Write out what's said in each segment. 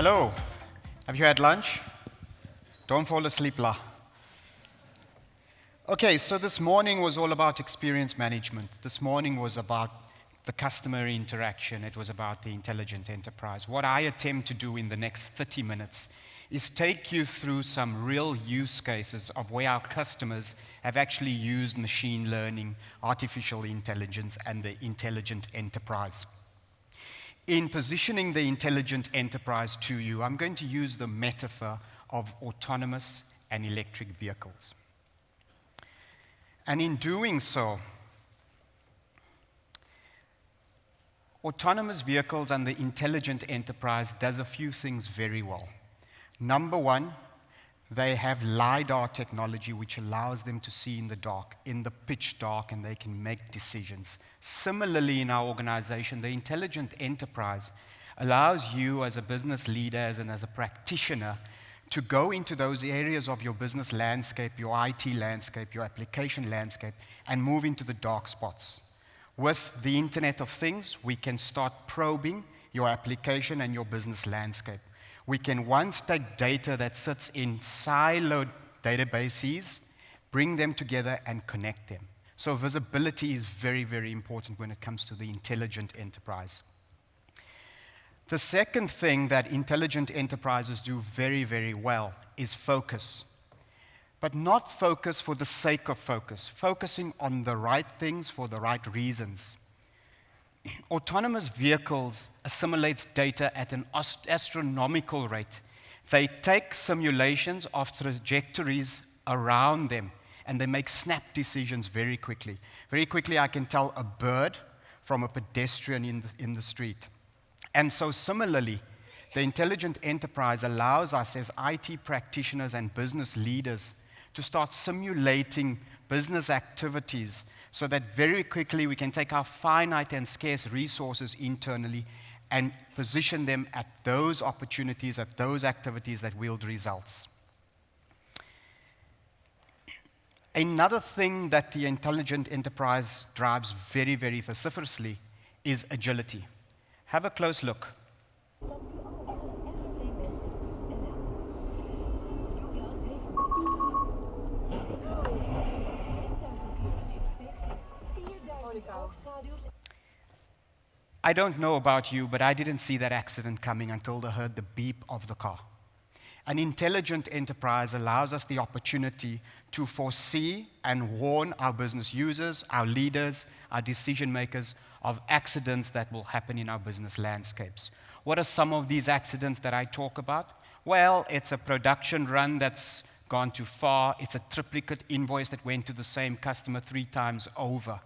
Hello. Have you had lunch? Don't fall asleep, la. Okay, so this morning was all about experience management. This morning was about the customer interaction. It was about the intelligent enterprise. What I attempt to do in the next 30 minutes is take you through some real use cases of where our customers have actually used machine learning, artificial intelligence, and the intelligent enterprise. In positioning the intelligent enterprise to you, I'm going to use the metaphor of autonomous and electric vehicles. And in doing so, autonomous vehicles and the intelligent enterprise does a few things very well. Number one, they have LiDAR technology, which allows them to see in the dark, in the pitch dark, and they can make decisions. Similarly, in our organization, the intelligent enterprise allows you as a business leader and as a practitioner to go into those areas of your business landscape, your IT landscape, your application landscape, and move into the dark spots. With the Internet of Things, we can start probing your application and your business landscape. We can once take data that sits in siloed databases, bring them together and connect them. So visibility is very, very important when it comes to the intelligent enterprise. The second thing that intelligent enterprises do very, very well is focus. But not focus for the sake of focus, focusing on the right things for the right reasons. Autonomous vehicles assimilate data at an astronomical rate. They take simulations of trajectories around them, and they make snap decisions very quickly. Very quickly, I can tell a bird from a pedestrian in the street. And so similarly, the intelligent enterprise allows us as IT practitioners and business leaders to start simulating business activities so that very quickly we can take our finite and scarce resources internally and position them at those opportunities, at those activities that yield results. Another thing that the intelligent enterprise drives very, very vociferously is agility. Have a close look. I don't know about you, but I didn't see that accident coming until I heard the beep of the car. An intelligent enterprise allows us the opportunity to foresee and warn our business users, our leaders, our decision makers of accidents that will happen in our business landscapes. What are some of these accidents that I talk about? Well, it's a production run that's gone too far. It's a triplicate invoice that went to the same customer 3 times over.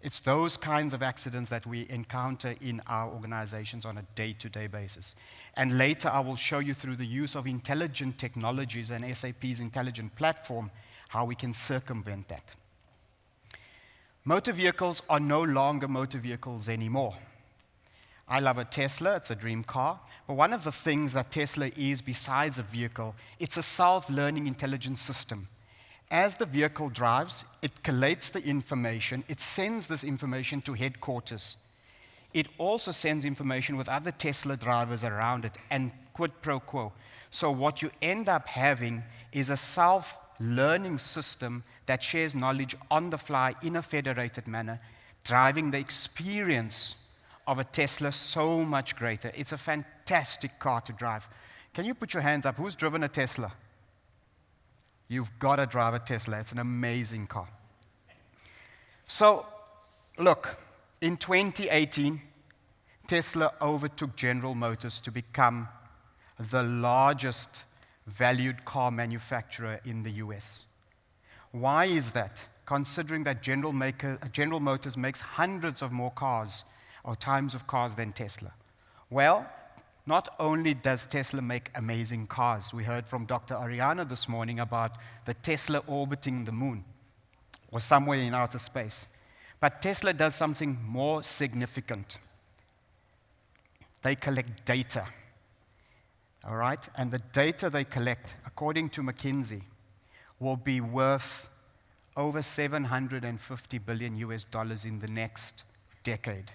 It's those kinds of accidents that we encounter in our organizations on a day-to-day basis. And later, I will show you through the use of intelligent technologies and SAP's intelligent platform how we can circumvent that. Motor vehicles are no longer motor vehicles anymore. I love a Tesla, it's a dream car. But one of the things that Tesla is, besides a vehicle, it's a self-learning intelligence system. As the vehicle drives, it collates the information, it sends this information to headquarters. It also sends information with other Tesla drivers around it, and quid pro quo. So what you end up having is a self-learning system that shares knowledge on the fly in a federated manner, driving the experience of a Tesla so much greater. It's a fantastic car to drive. Can you put your hands up? Who's driven a Tesla? You've got to drive a Tesla. It's an amazing car. So, look, in 2018, Tesla overtook General Motors to become the largest valued car manufacturer in the US. Why is that? Considering that General Motors makes hundreds of more cars or times of cars than Tesla. Well, not only does Tesla make amazing cars, we heard from Dr. Ariana this morning about the Tesla orbiting the moon or somewhere in outer space. But Tesla does something more significant. They collect data, all right? And the data they collect, according to McKinsey, will be worth over $750 billion in the next decade.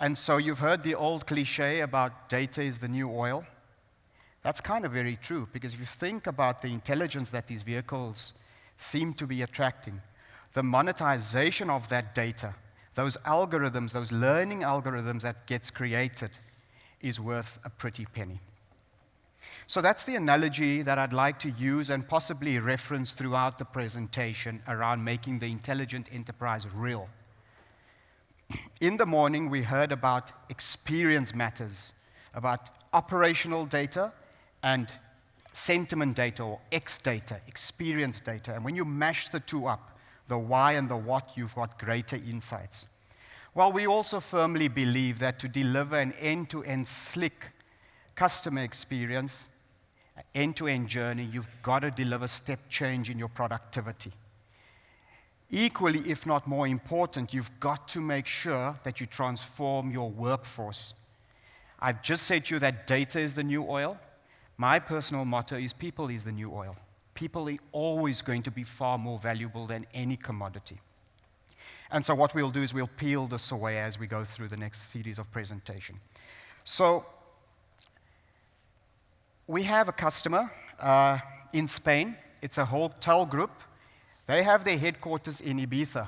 And so you've heard the old cliche about data is the new oil. That's kind of very true, because if you think about the intelligence that these vehicles seem to be attracting, the monetization of that data, those algorithms, those learning algorithms that gets created, is worth a pretty penny. So that's the analogy that I'd like to use and possibly reference throughout the presentation around making the intelligent enterprise real. In the morning, we heard about experience matters, about operational data and sentiment data, or X data, experience data. And when you mash the two up, the why and the what, you've got greater insights. Well, we also firmly believe that to deliver an end-to-end slick customer experience, end-to-end journey, you've got to deliver step change in your productivity. Equally, if not more important, you've got to make sure that you transform your workforce. I've just said to you that data is the new oil. My personal motto is people is the new oil. People are always going to be far more valuable than any commodity. And so what we'll do is we'll peel this away as we go through the next series of presentation. So we have a customer in Spain. It's a hotel group. They have their headquarters in Ibiza.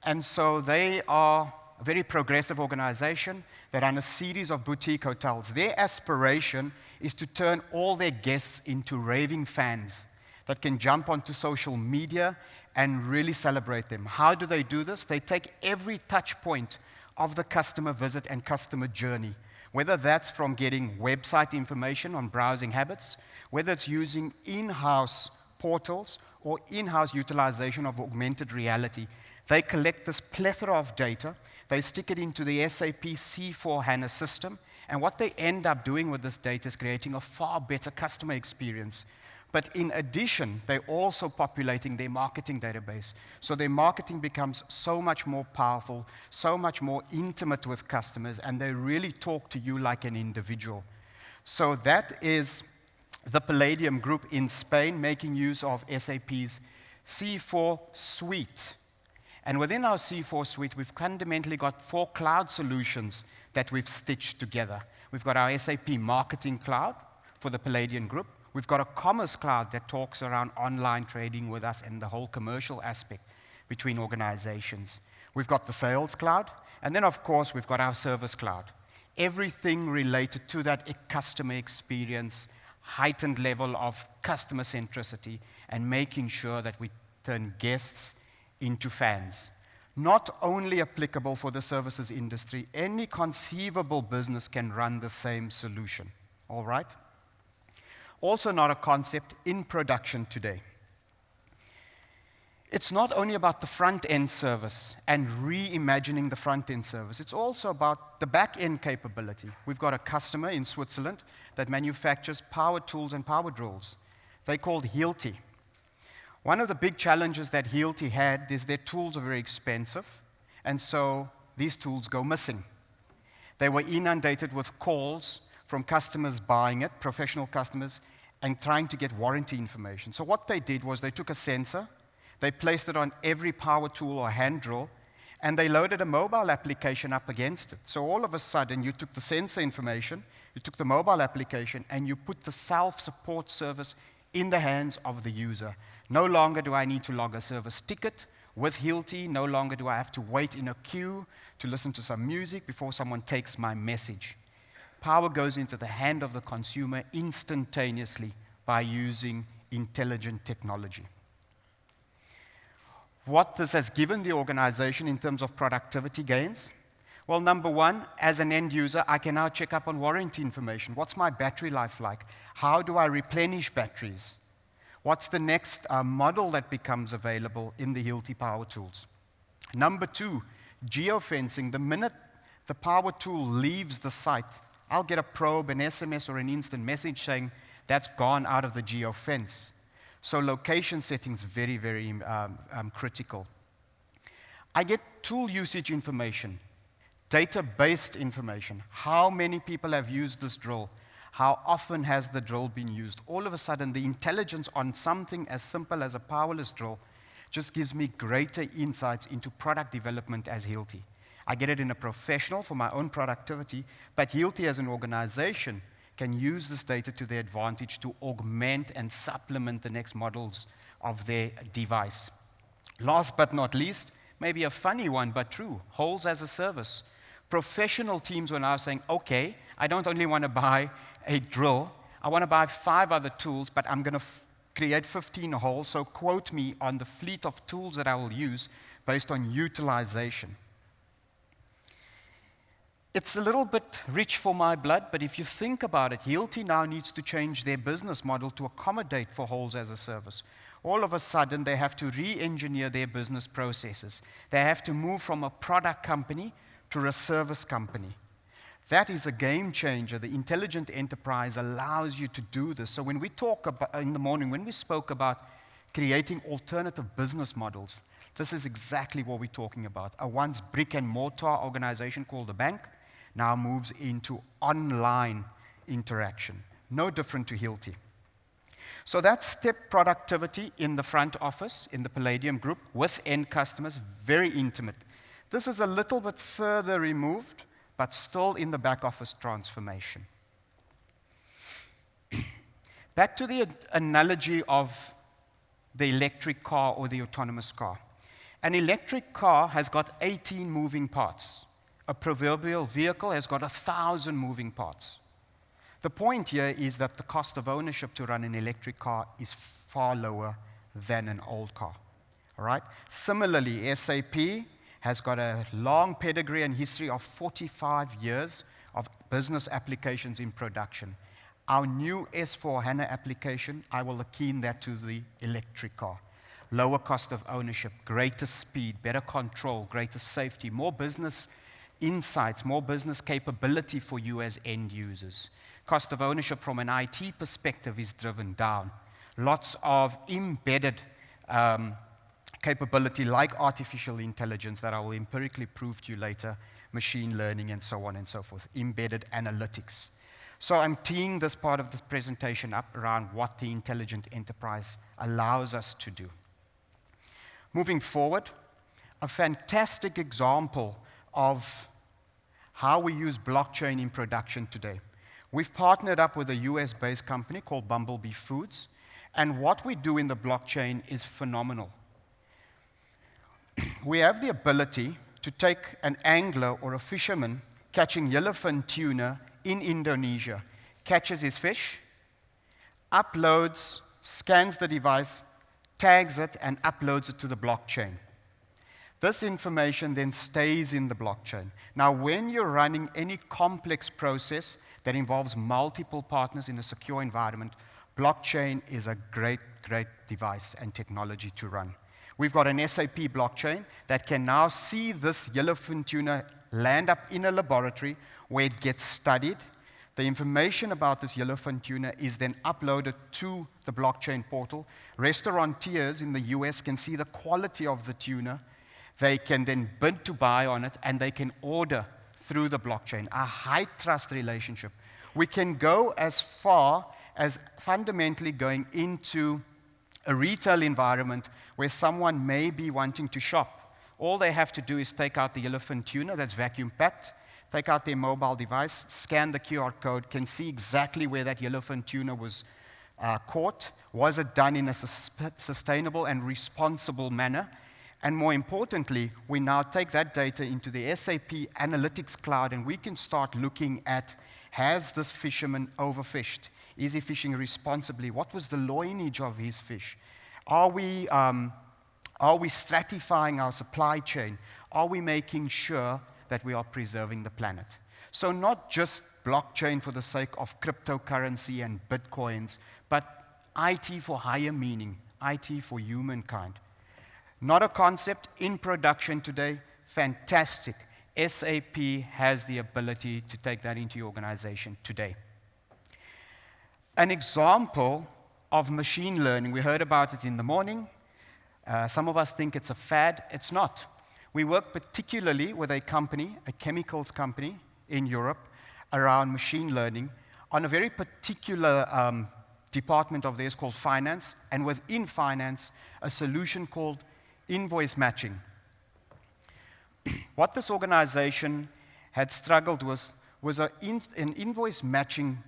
And so they are a very progressive organization. They run a series of boutique hotels. Their aspiration is to turn all their guests into raving fans that can jump onto social media and really celebrate them. How do they do this? They take every touch point of the customer visit and customer journey, whether that's from getting website information on browsing habits, whether it's using in-house portals or in-house utilization of augmented reality. They collect this plethora of data, they stick it into the SAP C/4HANA system, and what they end up doing with this data is creating a far better customer experience. But in addition, they're also populating their marketing database. So their marketing becomes so much more powerful, so much more intimate with customers, and they really talk to you like an individual. So that is the Palladium Group in Spain, making use of SAP's C4 suite. And within our C4 suite, we've fundamentally got 4 cloud solutions that we've stitched together. We've got our SAP Marketing Cloud for the Palladium Group. We've got a Commerce Cloud that talks around online trading with us and the whole commercial aspect between organizations. We've got the Sales Cloud, and then, of course, we've got our Service Cloud. Everything related to that customer experience, heightened level of customer centricity, and making sure that we turn guests into fans. Not only applicable for the services industry, any conceivable business can run the same solution. All right? Also not a concept in production today. It's not only about the front-end service and reimagining the front-end service. It's also about the back-end capability. We've got a customer in Switzerland that manufactures power tools and power drills. They're called Healty. One of the big challenges that Healty had is their tools are very expensive, and so these tools go missing. They were inundated with calls from customers buying it, professional customers, and trying to get warranty information. So what they did was they took a sensor, they placed it on every power tool or hand drill, and they loaded a mobile application up against it. So all of a sudden, you took the sensor information, you took the mobile application, and you put the self-support service in the hands of the user. No longer do I need to log a service ticket with Healty. No longer do I have to wait in a queue to listen to some music before someone takes my message. Power goes into the hand of the consumer instantaneously by using intelligent technology. What this has given the organization in terms of productivity gains? Well, number one, as an end user, I can now check up on warranty information. What's my battery life like? How do I replenish batteries? What's the next model that becomes available in the Healty power tools? Number two, geofencing. The minute the power tool leaves the site, I'll get a probe, an SMS, or an instant message saying that's gone out of the geofence. So location settings, very, very critical. I get tool usage information, data-based information. How many people have used this drill? How often has the drill been used? All of a sudden, the intelligence on something as simple as a powerless drill just gives me greater insights into product development as Healty. I get it in a professional for my own productivity, but Healty as an organization can use this data to their advantage to augment and supplement the next models of their device. Last but not least, maybe a funny one, but true, holes as a service. Professional teams were now saying, okay, I don't only want to buy a drill, I want to buy 5 other tools, but I'm going to create 15 holes, so quote me on the fleet of tools that I will use based on utilization. It's a little bit rich for my blood, but if you think about it, Healty now needs to change their business model to accommodate for holes as a service. All of a sudden, they have to re-engineer their business processes. They have to move from a product company to a service company. That is a game changer. The intelligent enterprise allows you to do this. So when we talk about, in the morning, when we spoke about creating alternative business models, this is exactly what we're talking about. A once brick and mortar organization called a bank now moves into online interaction. No different to Healty. So that's step productivity in the front office, in the Palladium Group, with end customers, very intimate. This is a little bit further removed, but still in the back office transformation. Back to the analogy of the electric car or the autonomous car. An electric car has got 18 moving parts. A proverbial vehicle has got 1,000 moving parts. The point here is that the cost of ownership to run an electric car is far lower than an old car. All right? Similarly, SAP has got a long pedigree and history of 45 years of business applications in production. Our new S/4HANA application, I will akin that to the electric car. Lower cost of ownership, greater speed, better control, greater safety, more business insights, more business capability for you as end users. Cost of ownership from an IT perspective is driven down. Lots of embedded capability like artificial intelligence that I will empirically prove to you later, machine learning and so on and so forth, embedded analytics. So I'm teeing this part of this presentation up around what the intelligent enterprise allows us to do. Moving forward, a fantastic example of how we use blockchain in production today. We've partnered up with a US-based company called Bumblebee Foods, and what we do in the blockchain is phenomenal. We have the ability to take an angler or a fisherman catching yellowfin tuna in Indonesia, catches his fish, uploads, scans the device, tags it, and uploads it to the blockchain. This information then stays in the blockchain. Now, when you're running any complex process that involves multiple partners in a secure environment, blockchain is a great, great device and technology to run. We've got an SAP blockchain that can now see this yellowfin tuna land up in a laboratory where it gets studied. The information about this yellowfin tuna is then uploaded to the blockchain portal. Restaurateurs in the US can see the quality of the tuna. They can then bid to buy on it, and they can order through the blockchain, a high-trust relationship. We can go as far as fundamentally going into a retail environment where someone may be wanting to shop. All they have to do is take out the yellowfin tuna that's vacuum-packed, take out their mobile device, scan the QR code, can see exactly where that yellowfin tuna was caught. Was it done in a sustainable and responsible manner? And more importantly, we now take that data into the SAP Analytics Cloud, and we can start looking at, has this fisherman overfished? Is he fishing responsibly? What was the lineage of his fish? Are we stratifying our supply chain? Are we making sure that we are preserving the planet? So not just blockchain for the sake of cryptocurrency and bitcoins, but IT for higher meaning, IT for humankind. Not a concept in production today, fantastic. SAP has the ability to take that into your organization today. An example of machine learning, we heard about it in the morning. Some of us think it's a fad. It's not. We work particularly with a company, a chemicals company in Europe, around machine learning on a very particular department of theirs called finance, and within finance, a solution called invoice matching. What this organization had struggled with was an invoice matching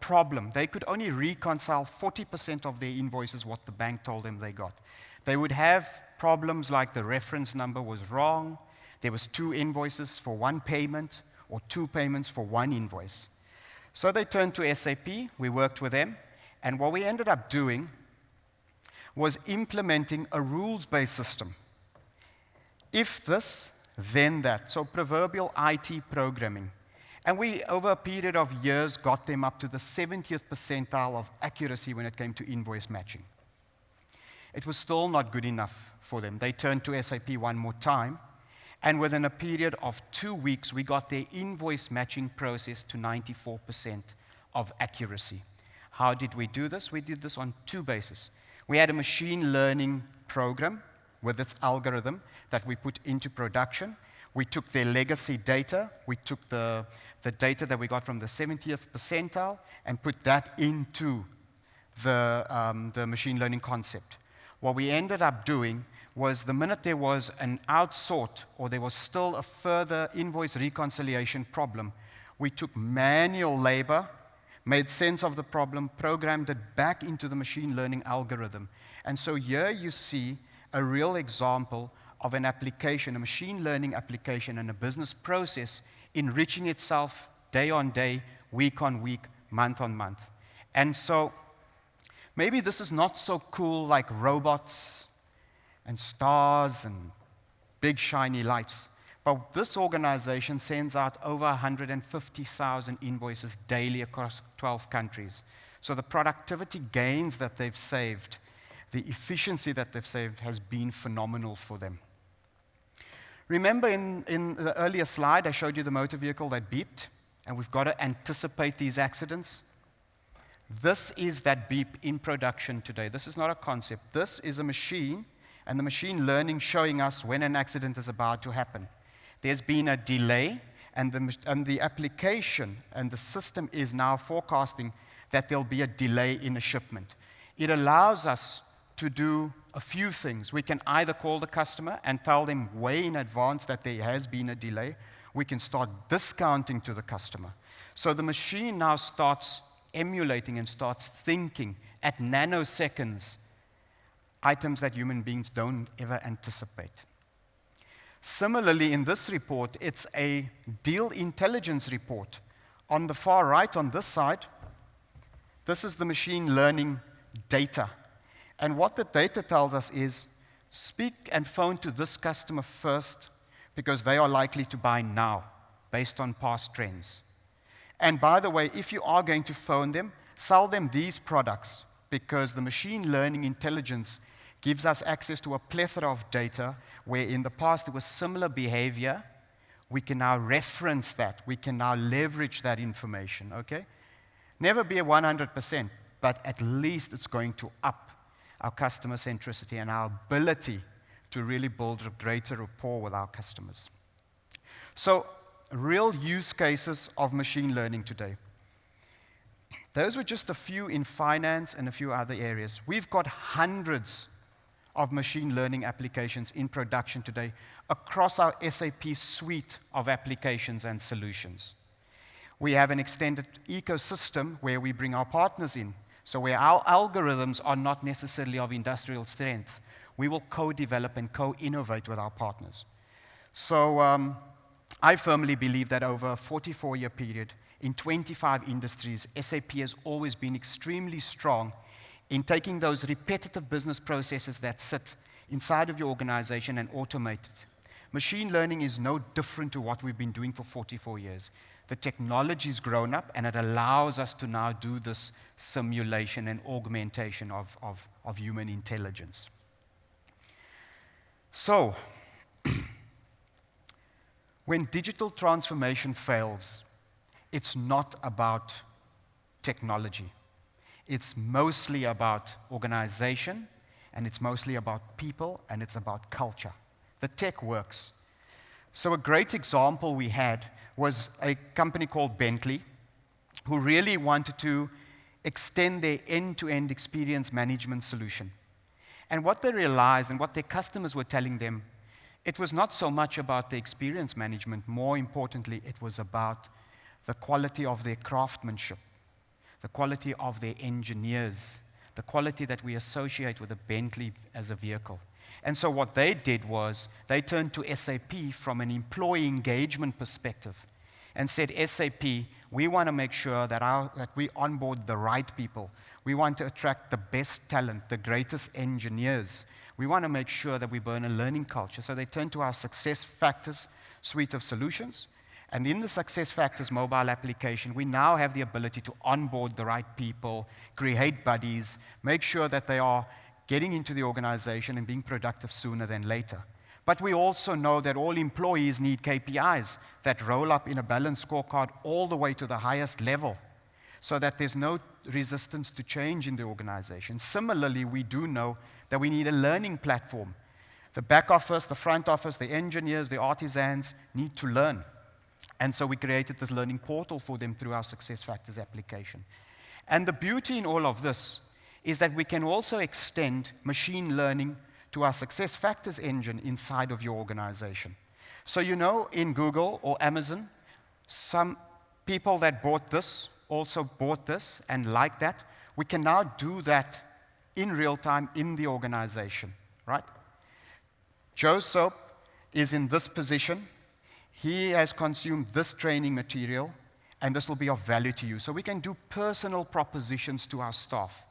problem. They could only reconcile 40% of their invoices what the bank told them they got. They would have problems like the reference number was wrong, there was 2 invoices for 1 payment, or 2 payments for 1 invoice. So they turned to SAP, we worked with them, and what we ended up doing was implementing a rules-based system. If this, then that. So proverbial IT programming. And we, over a period of years, got them up to the 70th percentile of accuracy when it came to invoice matching. It was still not good enough for them. They turned to SAP one more time, and within a period of 2 weeks, we got their invoice matching process to 94% of accuracy. How did we do this? We did this on 2 bases. We had a machine learning program with its algorithm that we put into production. We took their legacy data, we took the data that we got from the 70th percentile and put that into the machine learning concept. What we ended up doing was the minute there was an outsort or there was still a further invoice reconciliation problem, we took manual labor, made sense of the problem, programmed it back into the machine learning algorithm. And so here you see a real example of an application, a machine learning application and a business process enriching itself day on day, week on week, month on month. And so maybe this is not so cool like robots and stars and big shiny lights, but this organization sends out over 150,000 invoices daily across 12 countries. So the productivity gains that they've saved, the efficiency that they've saved has been phenomenal for them. Remember in the earlier slide, I showed you the motor vehicle that beeped, and we've got to anticipate these accidents. This is that beep in production today. This is not a concept. This is a machine, and the machine learning showing us when an accident is about to happen. There's been a delay, and the application and the system is now forecasting that there'll be a delay in a shipment. It allows us to do a few things. We can either call the customer and tell them way in advance that there has been a delay. We can start discounting to the customer. So the machine now starts emulating and starts thinking at nanoseconds items that human beings don't ever anticipate. Similarly, in this report, it's a deal intelligence report. On the far right, on this side, this is the machine learning data. And what the data tells us is, speak and phone to this customer first because they are likely to buy now based on past trends. And by the way, if you are going to phone them, sell them these products because the machine learning intelligence gives us access to a plethora of data where in the past there was similar behavior. We can now reference that. We can now leverage that information, okay? Never be a 100%, but at least it's going to up our customer centricity and our ability to really build a greater rapport with our customers. So, real use cases of machine learning today. Those were just a few in finance and a few other areas. We've got hundreds of machine learning applications in production today across our SAP suite of applications and solutions. We have an extended ecosystem where we bring our partners in. So where our algorithms are not necessarily of industrial strength, we will co-develop and co-innovate with our partners. So I firmly believe that over a 44-year period, in 25 industries, SAP has always been extremely strong in taking those repetitive business processes that sit inside of your organization and automate it. Machine learning is no different to what we've been doing for 44 years. The technology's grown up, and it allows us to now do this simulation and augmentation of human intelligence. So, when digital transformation fails, it's not about technology. It's mostly about organization, and it's mostly about people, and it's about culture. The tech works. So a great example we had was a company called Bentley, who really wanted to extend their end-to-end experience management solution. And what they realized and what their customers were telling them, it was not so much about the experience management. More importantly, it was about the quality of their craftsmanship. the quality of their engineers, the quality that we associate with a Bentley as a vehicle. And so what they did was they turned to SAP from an employee engagement perspective and said, SAP, we want to make sure that we onboard the right people. We want to attract the best talent, the greatest engineers. We want to make sure that we burn a learning culture. So they turned to our Success Factors suite of solutions. And in the Success Factors mobile application, we now have the ability to onboard the right people, create buddies, make sure that they are getting into the organization and being productive sooner than later. But we also know that all employees need KPIs that roll up in a balanced scorecard all the way to the highest level so that there's no resistance to change in the organization. Similarly, we do know that we need a learning platform. The back office, the front office, the engineers, the artisans need to learn. And so we created this learning portal for them through our SuccessFactors application. And the beauty in all of this is that we can also extend machine learning to our SuccessFactors engine inside of your organization. So you know, in Google or Amazon, some people that bought this also bought this and like that. We can now do that in real time in the organization, right? Joe Soap is in this position. He has consumed this training material, and this will be of value to you. So we can do personal propositions to our staff,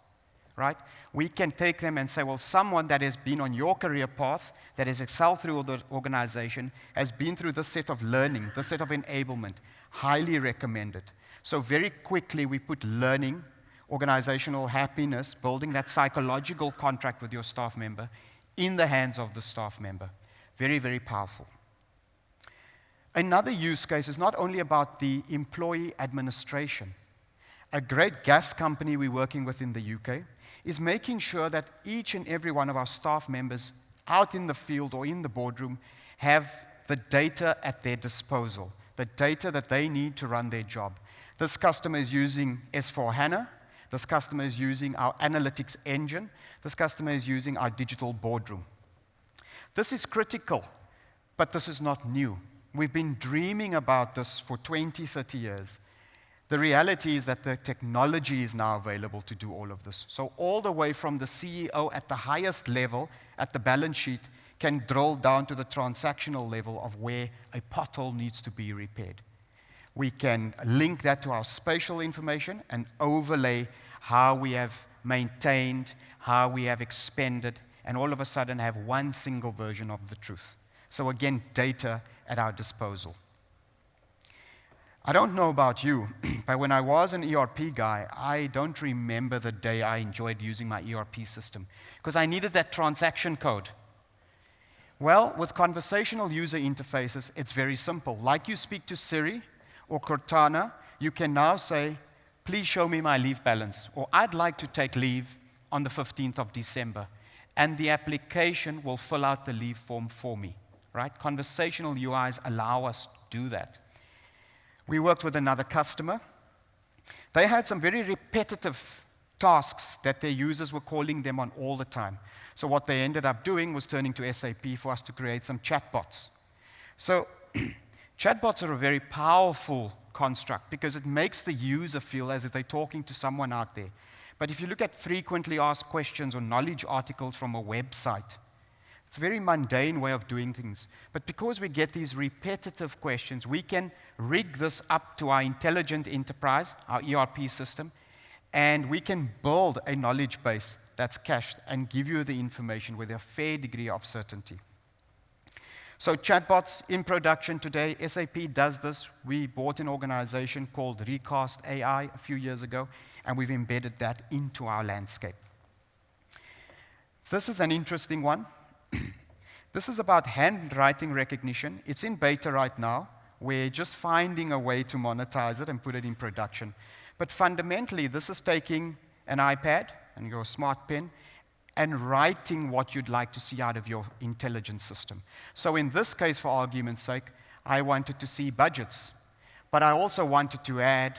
right? We can take them and say, well, someone that has been on your career path, that has excelled through the organization, has been through this set of learning, this set of enablement, highly recommended. So very quickly, we put learning, organizational happiness, building that psychological contract with your staff member in the hands of the staff member. Very, very powerful. Another use case is not only about the employee administration. A great gas company we're working with in the UK is making sure that each and every one of our staff members out in the field or in the boardroom have the data at their disposal, the data that they need to run their job. This customer is using S/4HANA. This customer is using our analytics engine. This customer is using our digital boardroom. This is critical, but this is not new. We've been dreaming about this for 20, 30 years. The reality is that the technology is now available to do all of this. So all the way from the CEO at the highest level, at the balance sheet, can drill down to the transactional level of where a pothole needs to be repaired. We can link that to our spatial information and overlay how we have maintained, how we have expended, and all of a sudden have one single version of the truth. So again, data at our disposal. I don't know about you, but when I was an ERP guy, I don't remember the day I enjoyed using my ERP system because I needed that transaction code. Well, with conversational user interfaces, it's very simple. Like you speak to Siri or Cortana, you can now say, please show me my leave balance, or I'd like to take leave on the 15th of December, and the application will fill out the leave form for me. Right? Conversational UIs allow us to do that. We worked with another customer. They had some very repetitive tasks that their users were calling them on all the time. So what they ended up doing was turning to SAP for us to create some chatbots. So chatbots are a very powerful construct because it makes the user feel as if they're talking to someone out there. But if you look at frequently asked questions or knowledge articles from a website, it's a very mundane way of doing things. But because we get these repetitive questions, we can rig this up to our intelligent enterprise, our ERP system, and we can build a knowledge base that's cached and give you the information with a fair degree of certainty. So chatbots in production today, SAP does this. We bought an organization called Recast AI a few years ago, and we've embedded that into our landscape. This is an interesting one. This is about handwriting recognition. It's in beta right now. We're just finding a way to monetize it and put it in production. But fundamentally, this is taking an iPad and your smart pen and writing what you'd like to see out of your intelligence system. So in this case, for argument's sake, I wanted to see budgets. But I also wanted to add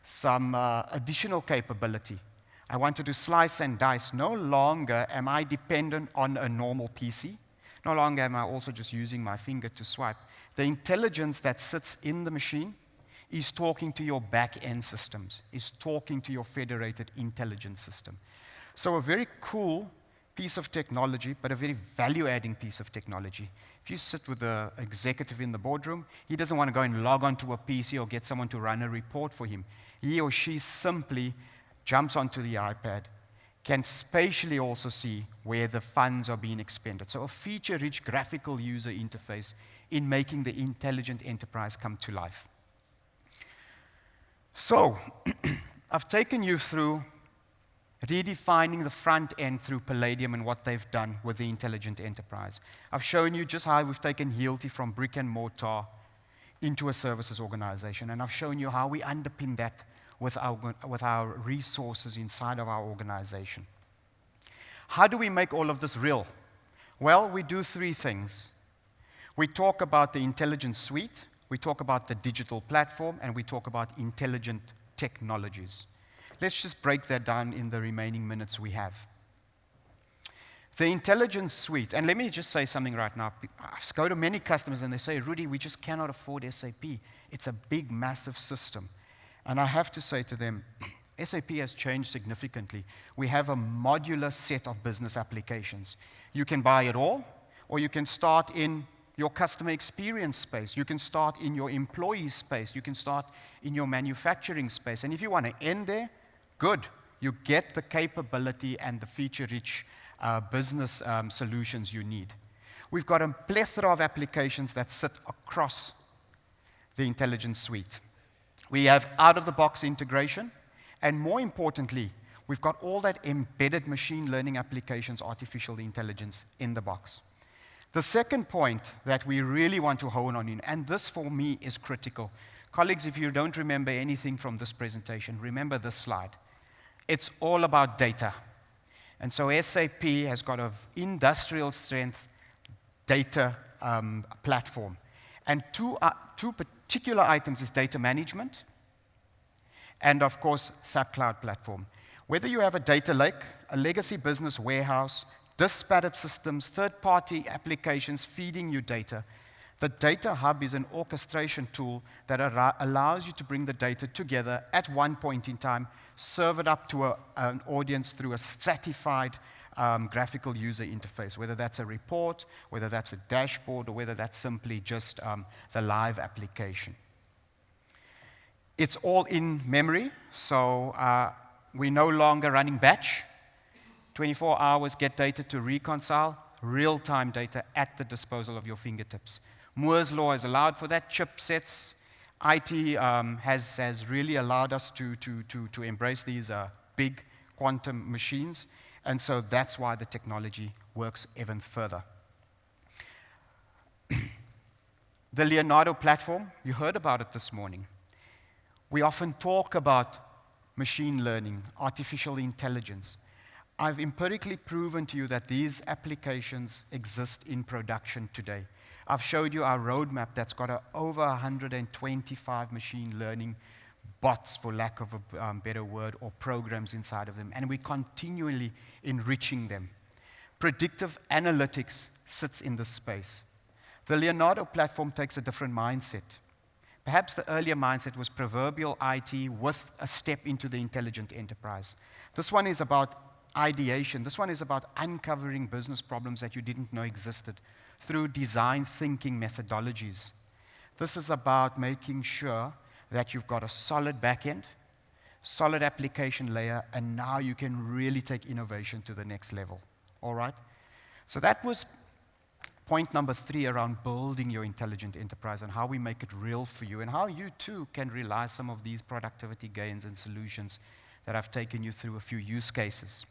some additional capability. I wanted to slice and dice. No longer am I dependent on a normal PC. No longer am I also just using my finger to swipe. The intelligence that sits in the machine is talking to your back-end systems, is talking to your federated intelligence system. So a very cool piece of technology, but a very value-adding piece of technology. If you sit with an executive in the boardroom, he doesn't want to go and log onto a PC or get someone to run a report for him. He or she simply jumps onto the iPad, can spatially also see where the funds are being expended. So a feature-rich graphical user interface in making the intelligent enterprise come to life. So, I've taken you through redefining the front end through Palladium and what they've done with the intelligent enterprise. I've shown you just how we've taken Healty from brick and mortar into a services organization, and I've shown you how we underpin that with our resources inside of our organization. How do we make all of this real? Well, we do three things. We talk about the intelligence suite, we talk about the digital platform, and we talk about intelligent technologies. Let's just break that down in the remaining minutes we have. The intelligence suite, and let me just say something right now. I go to many customers and they say, Rudy, we just cannot afford SAP. It's a big, massive system. And I have to say to them, SAP has changed significantly. We have a modular set of business applications. You can buy it all, or you can start in your customer experience space. You can start in your employee space. You can start in your manufacturing space. And if you want to end there, good. You get the capability and the feature-rich business solutions you need. We've got a plethora of applications that sit across the intelligence suite. We have out-of-the-box integration, and more importantly, we've got all that embedded machine learning applications, artificial intelligence in the box. The second point that we really want to hone on in, and this for me is critical. Colleagues, if you don't remember anything from this presentation, remember this slide. It's all about data. And so SAP has got an industrial strength data platform. And two particular items is data management and, of course, SAP Cloud Platform. Whether you have a data lake, a legacy business warehouse, disparate systems, third-party applications feeding you data, the Data Hub is an orchestration tool that allows you to bring the data together at one point in time, serve it up to an audience through a stratified graphical user interface, whether that's a report, whether that's a dashboard, or whether that's simply just the live application. It's all in memory, so we're no longer running batch. 24 hours, get data to reconcile, real-time data at the disposal of your fingertips. Moore's Law has allowed for that. Chipsets, IT has really allowed us to embrace these big quantum machines, and so that's why the technology works even further. The Leonardo Platform, you heard about it this morning. We often talk about machine learning, artificial intelligence. I've empirically proven to you that these applications exist in production today. I've showed you our roadmap that's got over 125 machine learning bots, for lack of a better word, or programs inside of them, and we're continually enriching them. Predictive analytics sits in this space. The Leonardo platform takes a different mindset. Perhaps the earlier mindset was proverbial IT with a step into the intelligent enterprise. This one is about ideation. This one is about uncovering business problems that you didn't know existed through design thinking methodologies. This is about making sure that you've got a solid backend, solid application layer, and now you can really take innovation to the next level. All right? So that was point number 3 around building your intelligent enterprise and how we make it real for you and how you too can realize some of these productivity gains and solutions that I've taken you through a few use cases.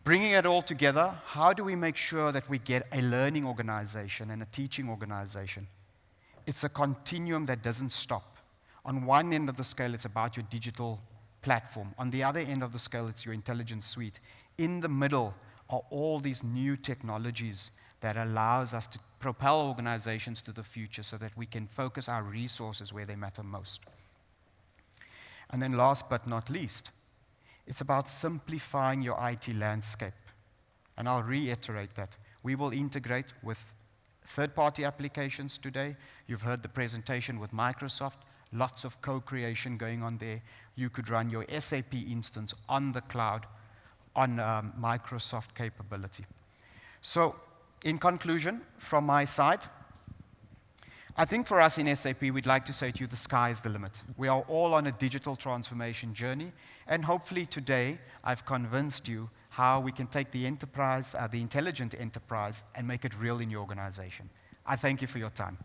Bringing it all together, how do we make sure that we get a learning organization and a teaching organization? It's a continuum that doesn't stop. On one end of the scale, it's about your digital platform. On the other end of the scale, it's your intelligence suite. In the middle are all these new technologies that allows us to propel organizations to the future so that we can focus our resources where they matter most. And then last but not least, it's about simplifying your IT landscape. And I'll reiterate that. We will integrate with third-party applications today. You've heard the presentation with Microsoft, lots of co-creation going on there. You could run your SAP instance on the cloud on Microsoft capability. So, in conclusion, from my side, I think for us in SAP, we'd like to say to you, the sky is the limit. We are all on a digital transformation journey, and hopefully today, I've convinced you how we can take the enterprise, the intelligent enterprise, and make it real in your organization. I thank you for your time.